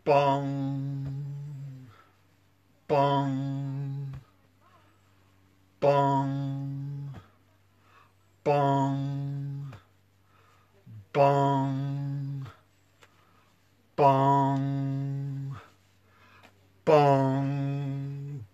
Bong, bong, bong, bong, bong, bong, bong, bong,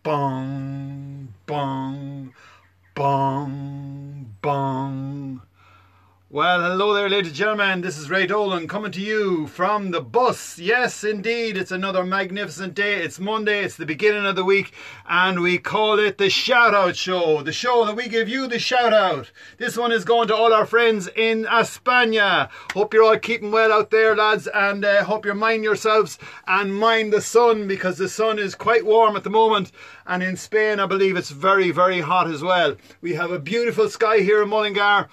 bong, bong, bong, bong. Well, hello there, ladies and gentlemen. This is Ray Dolan coming to you from the bus. Yes, indeed, it's another magnificent day. It's Monday, it's the beginning of the week, and we call it the Shout Out Show. The show that we give you the shout out. This one is going to all our friends in España. Hope you're all keeping well out there, lads, and hope you're minding yourselves and mind the sun, because the sun is quite warm at the moment. And in Spain, I believe it's very, very hot as well. We have a beautiful sky here in Mullingar.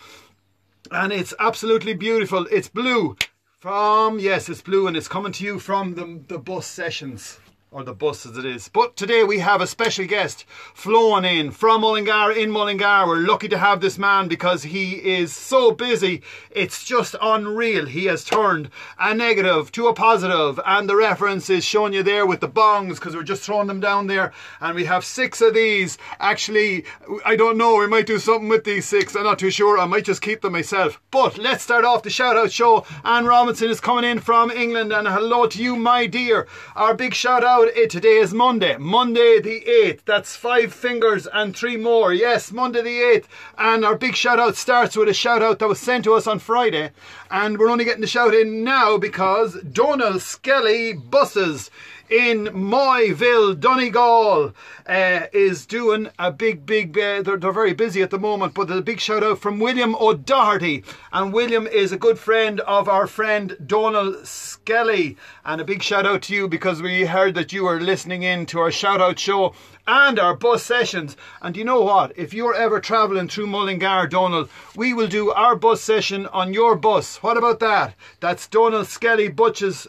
And it's absolutely beautiful. It's blue yes, it's blue, and it's coming to you from the bus sessions, or the bus as it is. But today we have a special guest flown in from Mullingar, in Mullingar. We're lucky to have this man because he is so busy. It's just unreal. He has turned a negative to a positive, and the reference is showing you there with the bongs, because we're just throwing them down there, and we have 6 of these. Actually, I don't know, we might do something with these 6. I'm not too sure. I might just keep them myself. But let's start off the shout out show. Anne Robinson is coming in from England, and hello to you, my dear. Our big shout out. Today is Monday the 8th. That's 5 fingers and 3 more. Yes, Monday the 8th. And our big shout out starts with a shout out that was sent to us on Friday, and we're only getting the shout in now because Donal Skelly Buses in Moyville, Donegal, is doing a big, they're very busy at the moment, but there's a big shout out from William O'Doherty, and William is a good friend of our friend Donal Skelly, and a big shout out to you because we heard that you were listening in to our shout out show and our bus sessions. And you know what, if you're ever travelling through Mullingar, Donal, we will do our bus session on your bus. What about that? That's Donal Skelly buses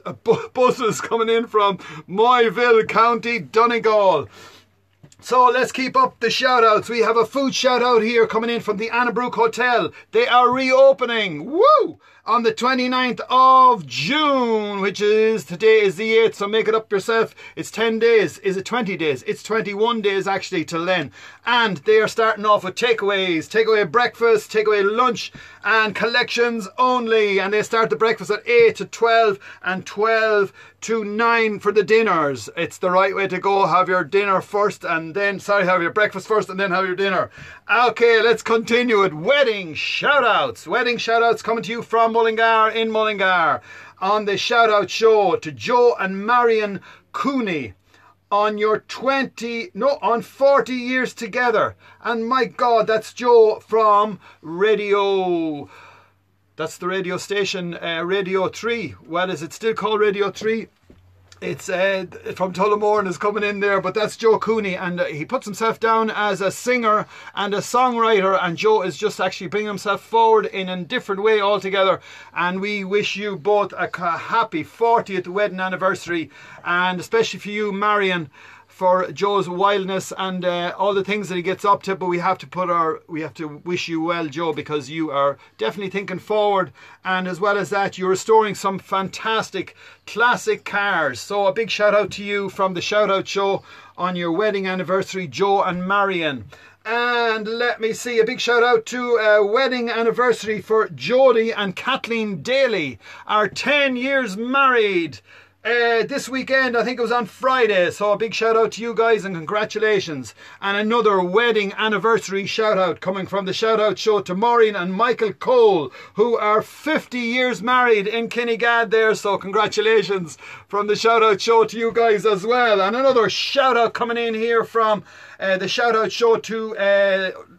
coming in from Moyville, County Donegal. So let's keep up the shout outs. We have a food shout out here coming in from the Annabrook Hotel. They are reopening, woo, on the 29th of June, which is, today is the 8th, so make it up yourself. It's 10 days. Is it 20 days? It's 21 days actually till then. And they are starting off with takeaways, takeaway breakfast, takeaway lunch, and collections only. And they start the breakfast at 8 to 12 and 12 to 9 for the dinners. It's the right way to go. Have your dinner first and then, have your breakfast first and then have your dinner. Okay, let's continue with wedding shout outs. Wedding shout outs coming to you from Mullingar, in Mullingar. On the shout out show to Joe and Marion Cooney on your 40 years together. And my God, that's Joe from Radio. That's the radio station, Radio 3. Well, is it still called Radio 3? It's from Tullamore and is coming in there, but that's Joe Cooney, and he puts himself down as a singer and a songwriter, and Joe is just actually bringing himself forward in a different way altogether. And we wish you both a happy 40th wedding anniversary, and especially for you, Marion, for Joe's wildness and all the things that he gets up to. But we have to wish you well, Joe, because you are definitely thinking forward, and as well as that, you're restoring some fantastic classic cars. So a big shout out to you from the shout out show on your wedding anniversary, Joe and Marion. And let me see, a big shout out to a wedding anniversary for Jodie and Kathleen Daly, are 10 years married. This weekend, I think it was on Friday, so a big shout out to you guys and congratulations. And another wedding anniversary shout out coming from the shout out show to Maureen and Michael Cole, who are 50 years married in Kinnegad there, so congratulations from the shout out show to you guys as well. And another shout out coming in here from the shout out show to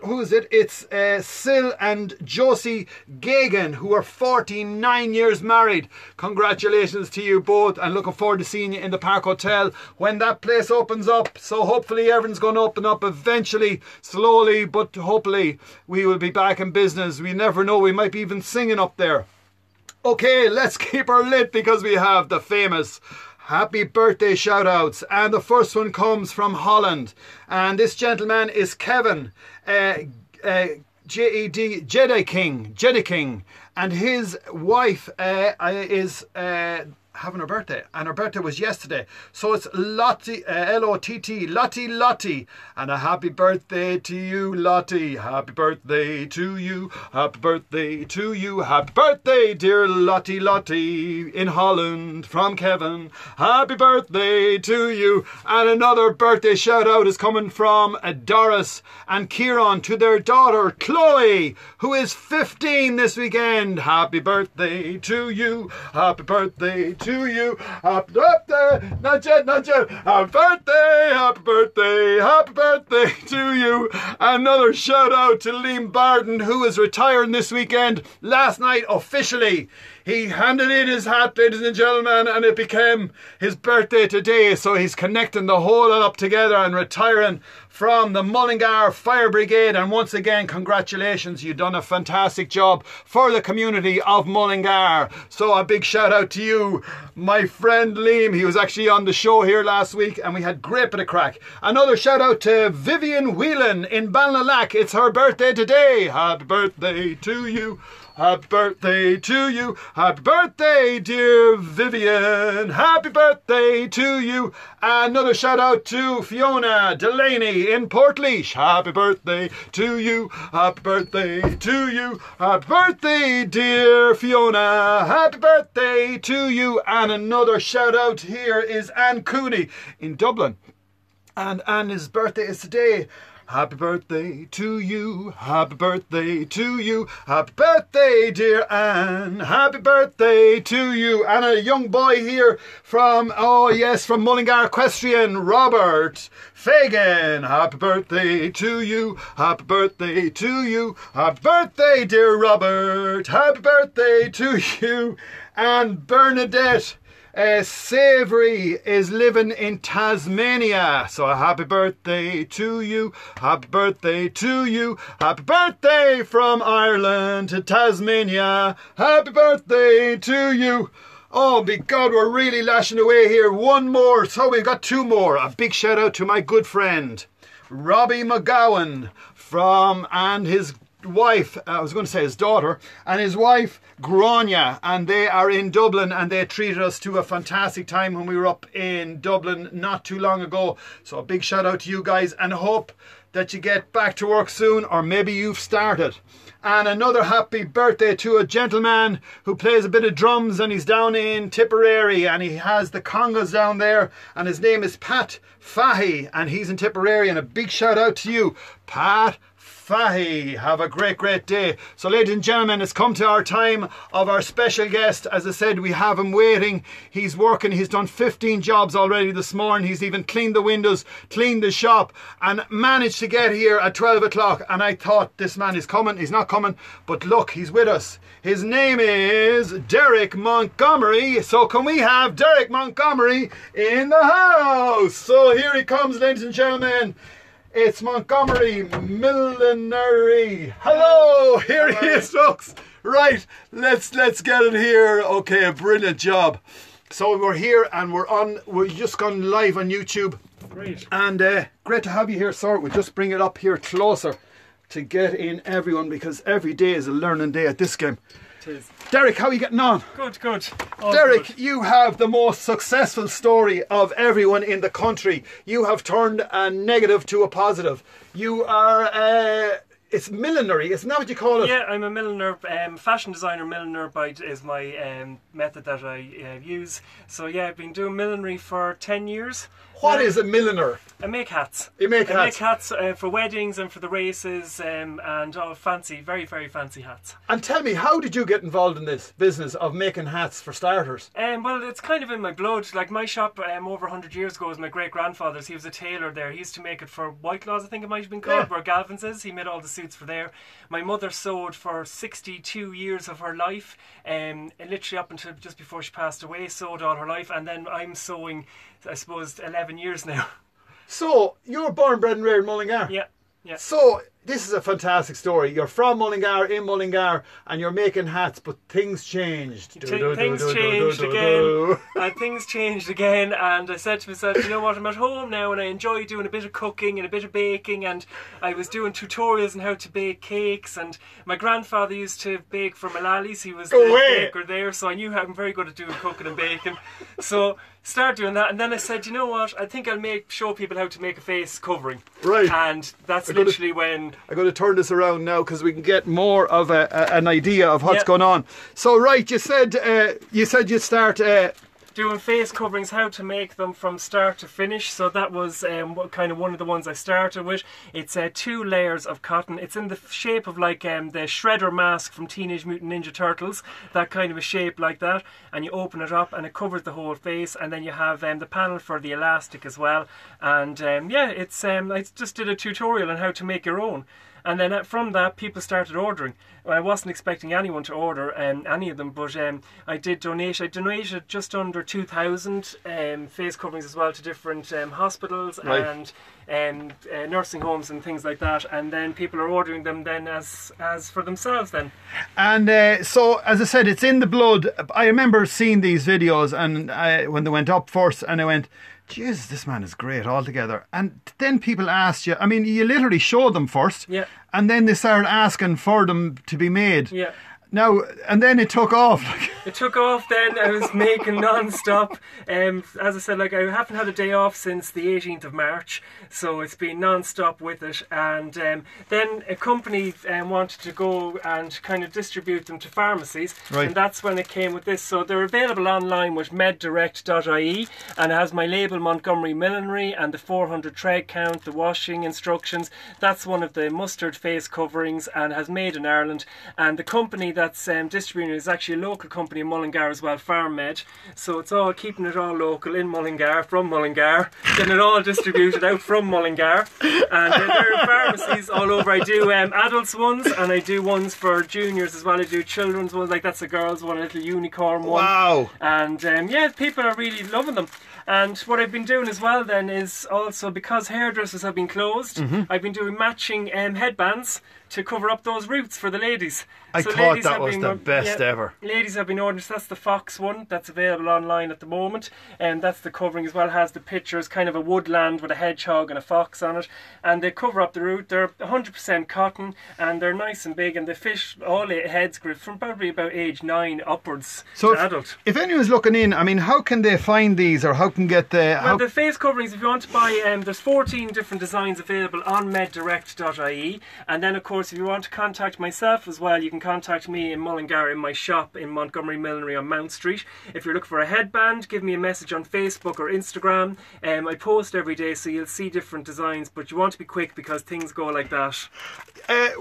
who is it? It's Sil and Josie Gagan, who are 49 years married. Congratulations to you both, and looking forward to seeing you in the Park Hotel when that place opens up. So hopefully everything's going to open up eventually, slowly, but hopefully we will be back in business. We never know, we might be even singing up there. Okay, let's keep her lit because we have the famous happy birthday shout outs, and the first one comes from Holland, and this gentleman is Kevin Jedi King, and his wife is having her birthday, and her birthday was yesterday. So it's Lottie, Lott, Lottie, and a happy birthday to you, Lottie. Happy birthday to you, happy birthday to you, happy birthday, dear Lottie in Holland from Kevin. Happy birthday to you. And another birthday shout out is coming from Doris and Kieran to their daughter Chloe, who is 15 this weekend. Happy birthday to you, happy birthday to you, happy birthday, not yet, happy birthday, happy birthday, happy birthday to you. Another shout out to Liam Barden, who is retiring this weekend. Last night officially he handed in his hat, ladies and gentlemen, and it became his birthday today. So he's connecting the whole lot up together and retiring from the Mullingar Fire Brigade. And once again, congratulations, you've done a fantastic job for the community of Mullingar. So a big shout out to you, my friend Liam. He was actually on the show here last week and we had great bit of crack. Another shout out to Vivian Whelan in Ballinalack. It's her birthday today. Happy birthday to you. Happy birthday to you. Happy birthday, dear Vivian. Happy birthday to you. Another shout out to Fiona Delaney in Portlaoise. Happy birthday to you. Happy birthday to you. Happy birthday, dear Fiona. Happy birthday to you. And another shout out here is Anne Cooney in Dublin. And Anne's birthday is today. Happy birthday to you, happy birthday to you, happy birthday dear Anne, happy birthday to you. And a young boy here from, oh yes, from Mullingar Equestrian, Robert Fagan. Happy birthday to you, happy birthday to you, happy birthday dear Robert, happy birthday to you. And Bernadette Savory is living in Tasmania. So a happy birthday to you, happy birthday to you, happy birthday from Ireland to Tasmania, happy birthday to you. Oh my God, we're really lashing away here. One more, so we've got two more. A big shout out to my good friend Robbie McGowan and his wife, I was going to say his daughter, and his wife Grania, and they are in Dublin, and they treated us to a fantastic time when we were up in Dublin not too long ago. So a big shout out to you guys, and hope that you get back to work soon, or maybe you've started. And another happy birthday to a gentleman who plays a bit of drums, and he's down in Tipperary, and he has the congas down there, and his name is Pat Fahy, and he's in Tipperary. And a big shout out to you, Pat Fahy. Have a great day. So ladies and gentlemen, it's come to our time of our special guest. As I said, we have him waiting. He's working. He's done 15 jobs already this morning. He's even cleaned the windows, cleaned the shop, and managed to get here at 12 o'clock. And I thought, this man is coming. He's not coming, but look, he's with us. His name is Derek Montgomery. So can we have Derek Montgomery in the house? So here he comes, ladies and gentlemen. It's Montgomery Millinery. Hello, here he is, folks. Right, let's get it here. Okay, a brilliant job. So we're here and we're just gone live on YouTube. Great. And great to have you here, sir. We'll just bring it up here closer to get in everyone, because every day is a learning day at this game. Cheers. Derek, how are you getting on? Good. All Derek, good. you have the most successful story of everyone in the country. You have turned a negative to a positive. You are, it's millinery, isn't that what you call it? Yeah, I'm a milliner, fashion designer. Milliner is my method that I use. So yeah, I've been doing millinery for 10 years. What is a milliner? I make hats. You make hats? I make hats for weddings and for the races, and all fancy, very fancy hats. And tell me, how did you get involved in this business of making hats for starters? Well, it's kind of in my blood. Like my shop over 100 years ago was my great-grandfather's. He was a tailor there. He used to make it for Whitelaws, I think it might have been called, where Galvin's is. He made all the suits for there. My mother sewed for 62 years of her life, literally up until just before she passed away, sewed all her life. And then I'm sewing, I suppose, 11 years now. So, you're born, bred and reared in Mullingar? Yeah. So, this is a fantastic story. You're from Mullingar, in Mullingar, and you're making hats, but things changed. Things changed again, and things changed again, and I said to myself, you know what, I'm at home now and I enjoy doing a bit of cooking and a bit of baking, and I was doing tutorials on how to bake cakes, and my grandfather used to bake for Malali's, he was the baker there, so I knew I'm very good at doing cooking and baking. So start doing that, and then I said, you know what, I think I'll show people how to make a face covering. Right. And that's literally when... I'm going to turn this around now because we can get more of an idea of what's going on. So, right, you said you'd start... doing face coverings, how to make them from start to finish. So that was kind of one of the ones I started with. It's 2 layers of cotton. It's in the shape of like the Shredder mask from Teenage Mutant Ninja Turtles, that kind of a shape like that, and you open it up and it covers the whole face, and then you have the panel for the elastic as well. And yeah, it's I just did a tutorial on how to make your own. And then from that, people started ordering. I wasn't expecting anyone to order any of them, but I did donate. I donated just under 2,000 face coverings as well to different hospitals and nursing homes and things like that. And then people are ordering them then as for themselves then. And so, as I said, it's in the blood. I remember seeing these videos, and when they went up first, and I went, Jesus, this man is great altogether. And then people asked you, I mean, you literally showed them first, and then they started asking for them to be made. Yeah. Now, and then it took off. It took off then. I was making non-stop. As I said, like, I haven't had a day off since the 18th of March, so it's been non-stop with it. And then a company wanted to go and kind of distribute them to pharmacies, and that's when it came with this. So they're available online with meddirect.ie, and it has my label Montgomery Millinery and the 400 tread count, the washing instructions. That's one of the mustard face coverings and has made in Ireland. And the company that's distributing is actually a local company in Mullingar as well, FarmMed. So it's all keeping it all local in Mullingar, from Mullingar, getting it all distributed out from Mullingar. And there are pharmacies all over. I do adults ones, and I do ones for juniors as well. I do children's ones, like that's a girl's one, a little unicorn one. Wow! And yeah, people are really loving them. And what I've been doing as well then is also, because hairdressers have been closed, I've been doing matching headbands to cover up those roots for the ladies. I thought that was the best ever. Ladies have been ordering, so that's the Fox one that's available online at the moment, and that's the covering as well. It has the pictures, kind of a woodland with a hedgehog and a fox on it, and they cover up the root. They're 100% cotton, and they're nice and big, and they fit all heads from probably about age 9 upwards to adult. If anyone's looking in, I mean, how can they find these, or how can get the... Well, the face coverings, if you want to buy, there's 14 different designs available on meddirect.ie, and then of course if you want to contact myself as well, you can contact me in Mullingar in my shop in Montgomery Millinery on Mount Street. If you're looking for a headband, give me a message on Facebook or Instagram. I post every day, so you'll see different designs, but you want to be quick because things go like that.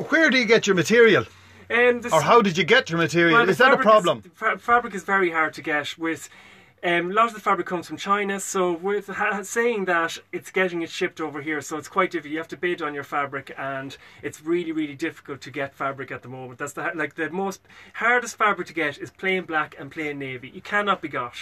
Where do you get your material? Or how did you get your material? Well, is that a problem? Fabric is very hard to get with... a lot of the fabric comes from China, so with saying that, it's getting it shipped over here, so it's quite difficult. You have to bid on your fabric, and it's really, really difficult to get fabric at the moment. That's the most hardest fabric to get is plain black and plain navy. You cannot be got.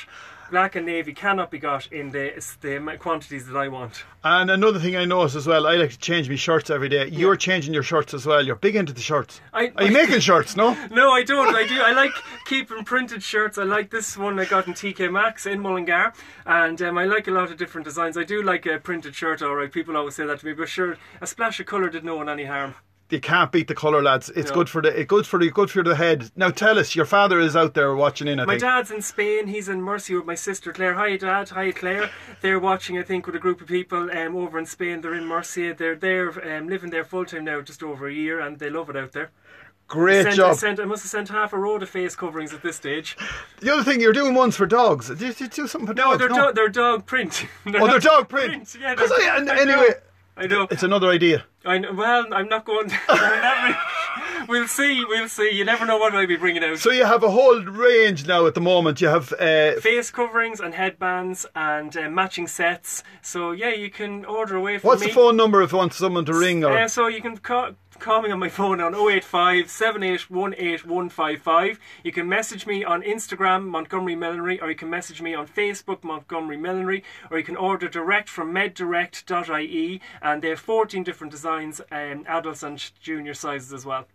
Black and navy cannot be got in the quantities that I want. And another thing I noticed as well, I like to change my shirts every day. You're changing your shirts as well. You're big into the shirts. Are you making shirts, no? No, I don't. I like keeping printed shirts. I like this one I got in TK Maxx in Mullingar, and I like a lot of different designs. I do like a printed shirt, alright. People always say that to me, but sure, a splash of colour did no one any harm. You can't beat the colour, lads. It's good for the head. Now tell us, your father is out there watching in, I think. My dad's in Spain. He's in Murcia with my sister Claire. Hi Dad, hi Claire. They're watching, I think, with a group of people over in Spain. They're in Murcia. They're there living there full time now, just over a year, and they love it out there. Great job. I must have sent half a road of face coverings at this stage. The other thing, you're doing ones for dogs. Did you do something for dogs? No, they're dog print. They're dog print. Yeah, anyway, I know. It's another idea. I know, well, I'm not going to... We'll see. You never know what I'll be bringing out. So you have a whole range now at the moment. You have... face coverings and headbands and matching sets. So yeah, you can order away from me. What's the phone number if you want someone to ring? Or? So you can call me on my phone on 085 7818155. You can message me on Instagram, Montgomery Millinery, or you can message me on Facebook, Montgomery Millinery, or you can order direct from meddirect.ie, and they have 14 different designs, adults and junior sizes as well.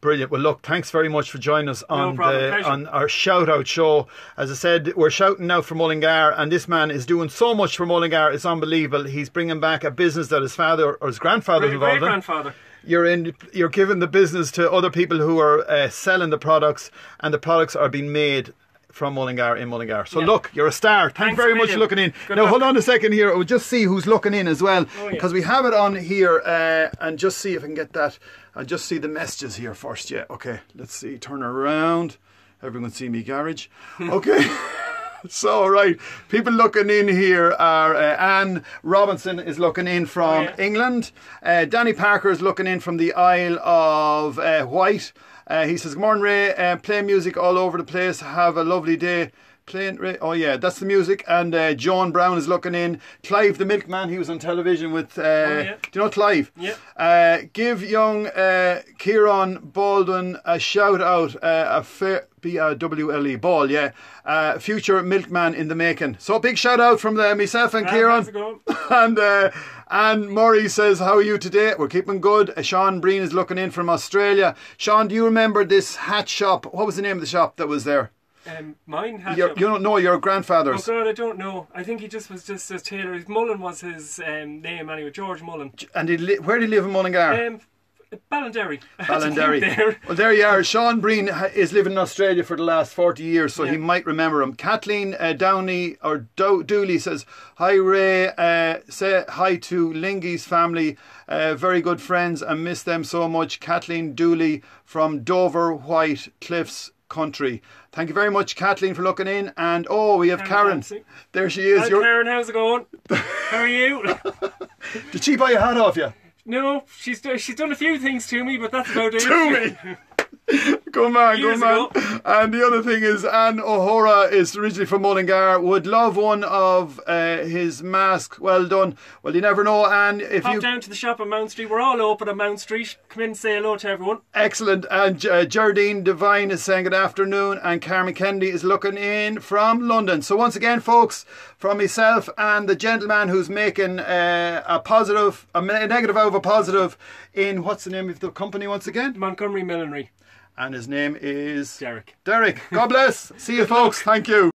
Brilliant. Well, look, thanks very much for joining us on on our shout out show. As I said, we're shouting now for Mullingar, and this man is doing so much for Mullingar. It's unbelievable. He's bringing back a business that his father or his grandfather was involved in. Great-grandfather. You're giving the business to other people who are selling the products, and the products are being made from Mullingar in Mullingar. So look, you're a star. Thanks very much for looking in. Now hold on a second here. We'll just see who's looking in as well, because we have it on here, and just see if I can get that. I'll just see the messages here first. Yeah, okay. Let's see. Turn around. Everyone see me garage. Okay. So, right, people looking in here are Anne Robinson is looking in from England. Danny Parker is looking in from the Isle of Wight. He says, good morning, Ray. Play music all over the place. Have a lovely day. Playing, Ray. Oh, yeah, that's the music. And Joan Brown is looking in. Clive the Milkman, he was on television with, do you know Clive? Yeah. Give young Kieran Baldwin a shout out, B-A-W-L-E, Ball, yeah. Future milkman in the making. So a big shout out from myself and Kieran. And Murray says, how are you today? We're keeping good. Sean Breen is looking in from Australia. Sean, do you remember this hat shop? What was the name of the shop that was there? Mine hat shop. You don't know your grandfather's? Oh God, I don't know. I think he was just a tailor. Mullen was his name anyway, George Mullen. And where did he live in Mullingar? Ballinderry. Ballinderry. Well, there you are. Sean Breen is living in Australia for the last 40 years, so he might remember him. Kathleen Downey or Dooley says, hi Ray, say hi to Lingy's family, very good friends, and miss them so much. Kathleen Dooley from Dover White Cliffs Country. Thank you very much, Kathleen, for looking in. And we have Karen. There she is. Hi, Karen, how's it going? How are you? Did she buy a hat off you? No, she's done a few things to me, but that's about it. To me? Good man. And the other thing is, Anne O'Hora is originally from Mullingar, would love one of his masks. Well done. Well, you never know, Anne. If Pop you down to the shop on Mount Street. We're all open on Mount Street. Come in and say hello to everyone. Excellent. And Jardine Devine is saying good afternoon, and Carmen Kennedy is looking in from London. So once again, folks, from myself and the gentleman who's making a negative out of a positive in, what's the name of the company once again? Montgomery Millinery. And his name is Derek. God bless. See you, folks. Thank you.